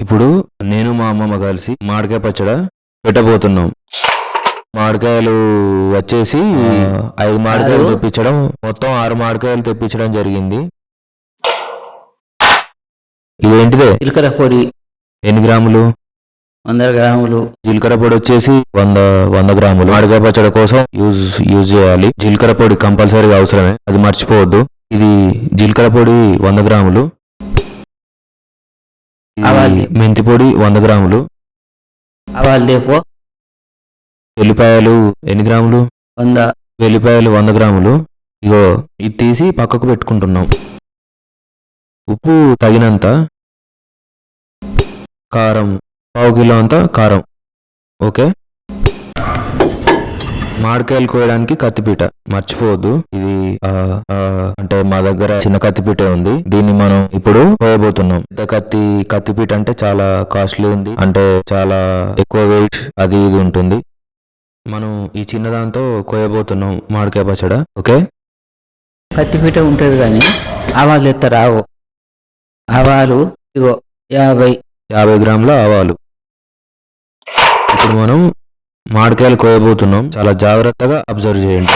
ఇప్పుడు నేను మా అమ్మమ్మ కలిసి మామిడికాయ పచ్చడి పెట్టబోతున్నాం. మామిడికాయలు వచ్చేసి 5 మామిడికాయలు తెప్పించడం, మొత్తం 6 మామిడికాయలు తెప్పించడం జరిగింది. ఇదేంటిదే? జీలకర్ర పొడి ఎన్ని గ్రాములు? 100 గ్రాములు. జీలకర్ర పొడి వచ్చేసి 100 గ్రాములు. మామిడికాయ పచ్చడి కోసం యూజ్ చేయాలి. జీలకర్ర పొడి కంపల్సరీగా అవసరమే, అది మర్చిపోవద్దు. ఇది జీలకర్ర పొడి 100 గ్రాములు. మెంతి పొడి 100 గ్రాములు. ఆవాలు దేపో. వెల్లిపాయలు ఎన్ని గ్రాములు? 100. వెల్లిపాయలు 100 గ్రాములు. ఇగో ఇది తీసి పక్కకు పెట్టుకుంటున్నాం. ఉప్పు తగినంత. కారం 1/2 కిలో అంత కారం. ఓకే. మామిడికాయలు కోయడానికి కత్తిపీట మర్చిపోవద్దు. ఇది అంటే మా దగ్గర చిన్న కత్తిపీటే ఉంది, దీన్ని మనం ఇప్పుడు కోయబోతున్నాం. పెద్ద కత్తిపీట అంటే చాలా కాస్ట్లీ ఉంది, అంటే చాలా ఎక్కువ వెయిట్ అది ఇది ఉంటుంది. మనం ఈ చిన్న దాంతో కోయబోతున్నాం మామిడికాయ పచ్చడి. ఓకే. కత్తిపీట ఉంటుంది కానీ ఆవాలు ఎత్త రావు. ఆవాలు ఇగో 50 గ్రాముల ఆవాలు. ఇప్పుడు మనం మామిడికాయలు కోయబోతున్నాం, చాలా జాగ్రత్తగా అబ్జర్వ్ చేయండి.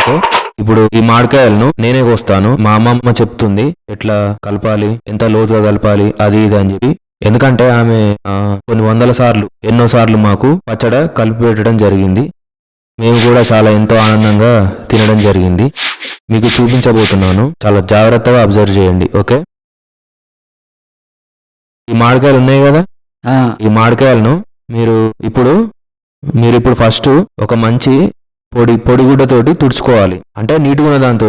ఇప్పుడు ఈ మామిడికాయలను నేనే కోస్తాను. మా అమ్మమ్మ చెప్తుంది ఎట్లా కలపాలి, ఎంత లోతుగా కలపాలి, అది ఇది అని చెప్పి. ఎందుకంటే ఆమె కొన్ని వందల సార్లు, ఎన్నో సార్లు మాకు పచ్చడి కలిపి పెట్టడం జరిగింది. మేము కూడా చాలా ఎంతో ఆనందంగా తినడం జరిగింది. మీకు చూపించబోతున్నాను, చాలా జాగ్రత్తగా అబ్జర్వ్ చేయండి. ఓకే. ఈ మామిడికాయలు ఉన్నాయి కదా, ఈ మామిడికాయలను మీరు ఇప్పుడు ఫస్ట్ ఒక మంచి పొడిగుడ్డతోటి తుడుచుకోవాలి. అంటే నీట్గా ఉన్న దాంతో.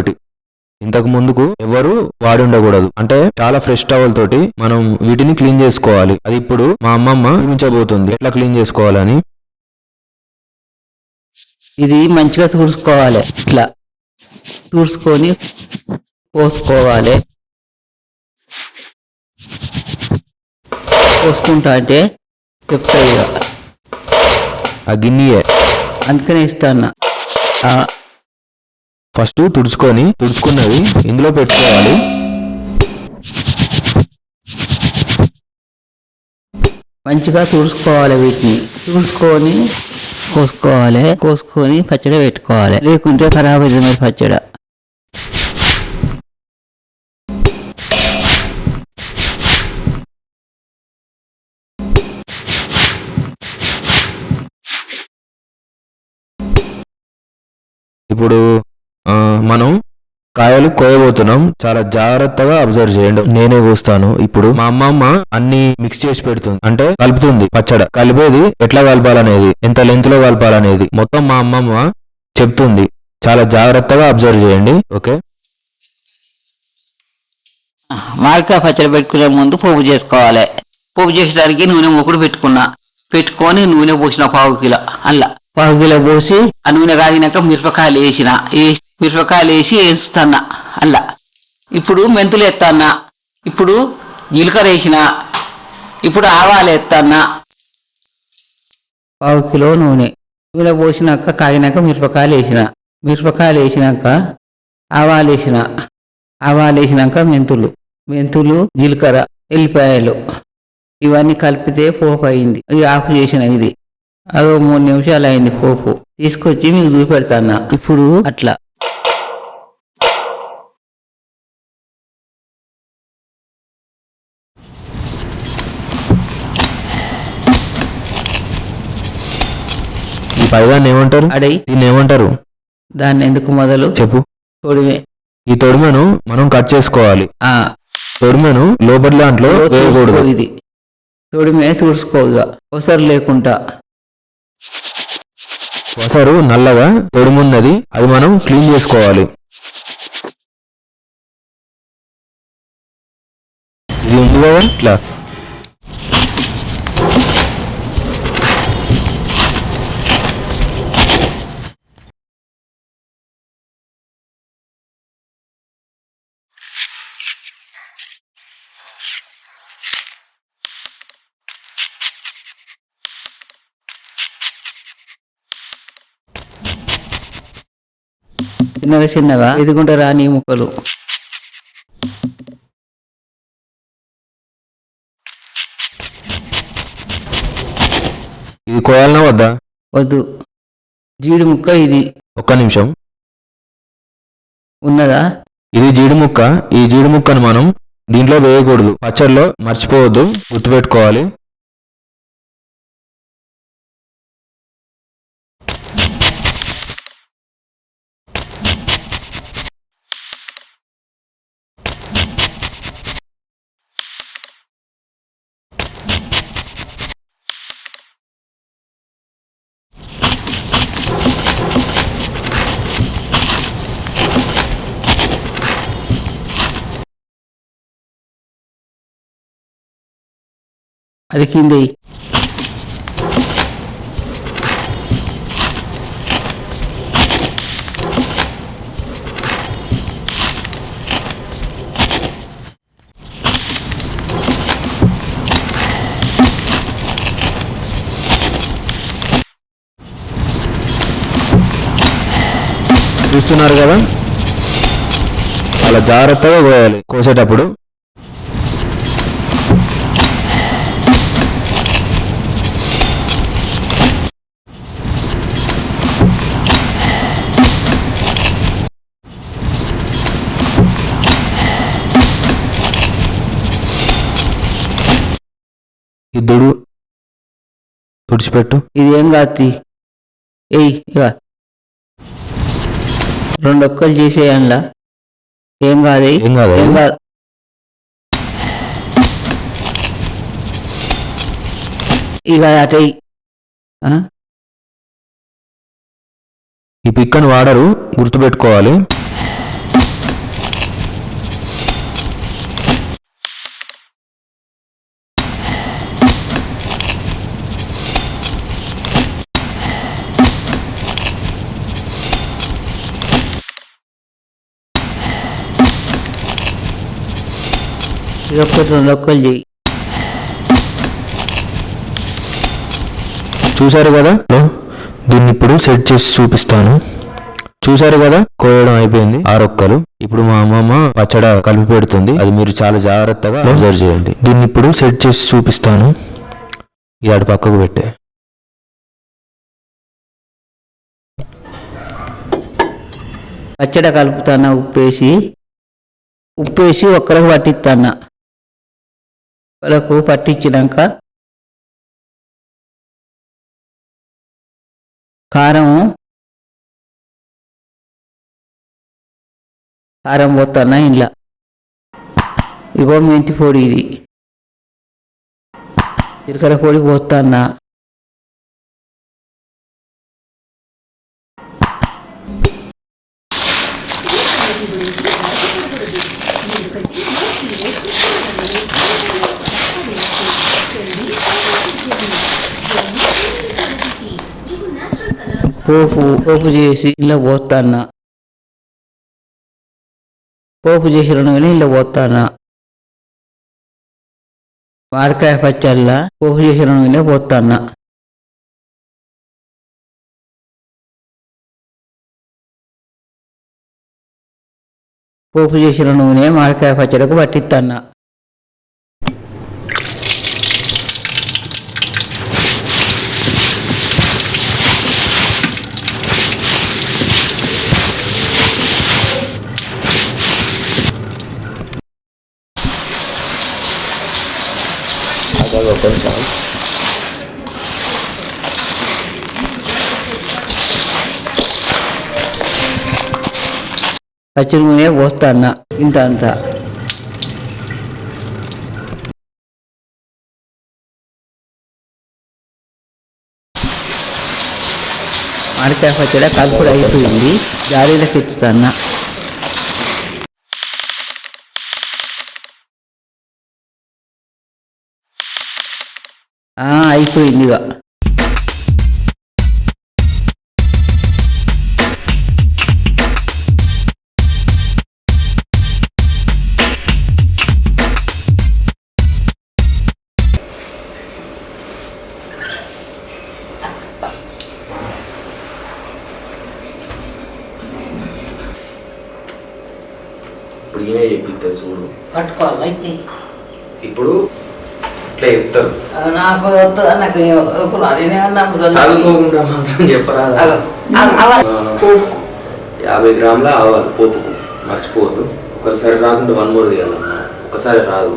ఇంతకు ముందుకు ఎవరు వాడి ఉండకూడదు. అంటే చాలా ఫ్రెష్ టవల్ తోటి మనం వీటిని క్లీన్ చేసుకోవాలి. అది ఇప్పుడు మా అమ్మమ్మ చూపించబోతుంది ఎట్లా క్లీన్ చేసుకోవాలని. ఇది మంచిగా తుడుచుకోవాలి. ఇట్లా తుడుచుకొని పోసుకోవాలి. పోసుకుంటా అంటే చెప్తాయి ఆ గిన్నెయే, అందుకనే ఇస్తాను. ఫస్ట్ తుడుచుకున్నది ఇందులో పెట్టుకోవాలి. మంచిగా తుడుచుకోవాలి. వీటిని తుడుచుకొని కోసుకొని పచ్చడి పెట్టుకోవాలి, లేకుంటే ఖరాబ్ అవుతుంది పచ్చడి. ఇప్పుడు మనం కాయలు కోయబోతున్నాం, చాలా జాగ్రత్తగా అబ్జర్వ్ చేయండి. నేనే కోస్తాను. ఇప్పుడు మా అమ్మమ్మ అన్ని మిక్స్ చేసి పెడుతుంది, అంటే కలుపుతుంది పచ్చడి. కలిపేది ఎట్లా కలపాలనేది, ఎంత లెంత్ లో కలపాలనేది మొత్తం మా అమ్మమ్మ చెప్తుంది. చాలా జాగ్రత్తగా అబ్జర్వ్ చేయండి. ఓకే. మామిడికాయ పచ్చడి పెట్టుకునే ముందు పోపు చేసుకోవాలి. పోపు చేసడానికి నూనె మూకుడు పెట్టుకొని నూనె పోసిన 1/2 కిలో, అల్లా 1/2 కిలో పోసి ఆ నూనె కాగినాక మిరపకాయలు వేసి వేస్తున్నా అల్లా. ఇప్పుడు మెంతులు ఎత్తన్నా, ఇప్పుడు జీలకర్ర వేసిన, ఇప్పుడు ఆవాలు ఎత్తన్నా. 1/2 కిలో నూనె పోసినాక కాగినాక మిరపకాయలు వేసినాక ఆవాలు వేసినాక మెంతులు జీలకర్ర ఎల్లిపాయలు ఇవన్నీ కలిపితే పోపు అయింది. ఇది ఆఫ్ చేసిన. ఇది అదో 3 నిమిషాలు అయింది పోపు. తీసుకొచ్చి మీకు చూపెడతాను. ఇప్పుడు అట్లా ఈ పైదాన్ని ఏమంటారు? దీన్ని ఏమంటారు? దాన్ని ఎందుకు మొదలు చెప్పు. తొడిమే. ఈ తొడిమెను మనం కట్ చేసుకోవాలి. తొడిమెను లోపలి దాంట్లో వేయకూడదు. ఇది తొడిమే తుడుచుకోగా ఒసరు లేకుండా. ఒసరు నల్లగా తొడిమున్నది, అది మనం క్లీన్ చేసుకోవాలి. ఇది ఉంది కదా ఇట్లా. చిన్నగా ఎదుగుంట రాని ముక్కలు. కోయాలనా వద్దా? వద్దు. జీడి ముక్క ఇది ఒక్క నిమిషం. ఉన్నదా? ఇది జీడి ముక్క. ఈ జీడి ముక్కను మనం దీంట్లో వేయకూడదు. పచ్చడిలో మర్చిపోవద్దు, గుర్తుపెట్టుకోవాలి. అది కింది చూస్తున్నారు కదా, అలా జాగ్రత్తగా కోయాలి. కోసేటప్పుడు ఇద్దుడు తుడిచిపెట్టు. ఇది ఏం కాదు. ఏయ్ ఇక 2 ఒక్కలు చేసేయన్లా. ఏం కాదు. ఏం కాదు. ఏం కాదు. ఇక అటై ఈ పిక్కను వాడరు, గుర్తుపెట్టుకోవాలి. ఇక 2 ఒక్కలు చేయి. చూశారు కదా, దీన్ని ఇప్పుడు సెట్ చేసి చూపిస్తాను. చూశారు కదా, కోయడం అయిపోయింది. 6 ఒక్కలు. ఇప్పుడు మా అమ్మమ్మ పచ్చడ కలిపి పెడుతుంది. అది మీరు చాలా జాగ్రత్తగా అబ్జర్వ్ చేయండి. దీన్ని ఇప్పుడు సెట్ చేసి చూపిస్తాను. ఈ అటు పక్కకు పెట్టే. పచ్చడ కలుపుతానా ఉప్పేసి ఒక్కరికి పట్టిస్తానా. ఒక్కలకు పట్టించినాక కారం పోతానా ఇంట్లో. ఇగో మెంతి పొడి, ఇది జీలకర్ర పొడి పోతానా. పోపు చేసి ఇలా పోతానా. పోపు చేసిన నూనె ఇలా పోతానా. మామిడికాయ పచ్చళ్ళ పోపు చేసిన నూనె పోతానా. పోపు చేసిన నూనె మామిడికాయ పచ్చడికి పట్టిస్తానా. పచ్చి నూనె పోస్తానా ఇంత అంతా. మామిడికాయ పచ్చడి కలుపుడు అయిపోయింది. జారీలకు ఎత్తుతానా. అయిపోయింది. ఇక ఇప్పుడు ఏమే చెప్పిస్తుంది చూడు. పట్టుకోవాలి. ఇప్పుడు అట్లా చెప్తారు. నాకు నాకు చదువుకోకుండా మాత్రం చెప్పరా. 50 గ్రాముల ఆవాలు పోపుకు మర్చిపోవద్దు. ఒకసారి రాకుండా 1 more తీయాలమ్మా, ఒకసారి రాదు.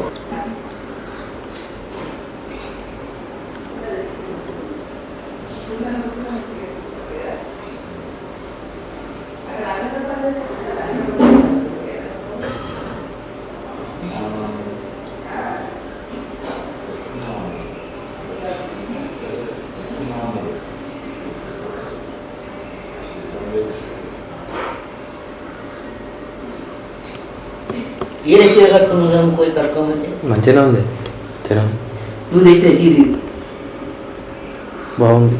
మంచిగా ఉంది, బాగుంది.